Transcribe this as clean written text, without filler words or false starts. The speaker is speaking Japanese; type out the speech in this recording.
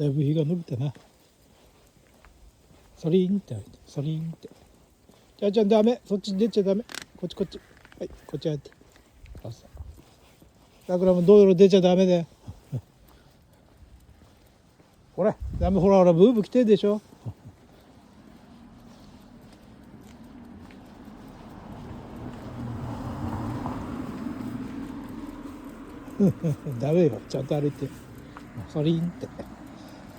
だいぶ日が伸びたな。ソリーンってソリーンって。じゃあちゃんダメ、そっち出ちゃダメ。こっちこっち、はい、こっちやって。さくらも道路出ちゃダメだよ。ほらダメ、ほらほらブーブー来てるでしょ。ダメよ、ちゃんと歩いて。ソリーンって。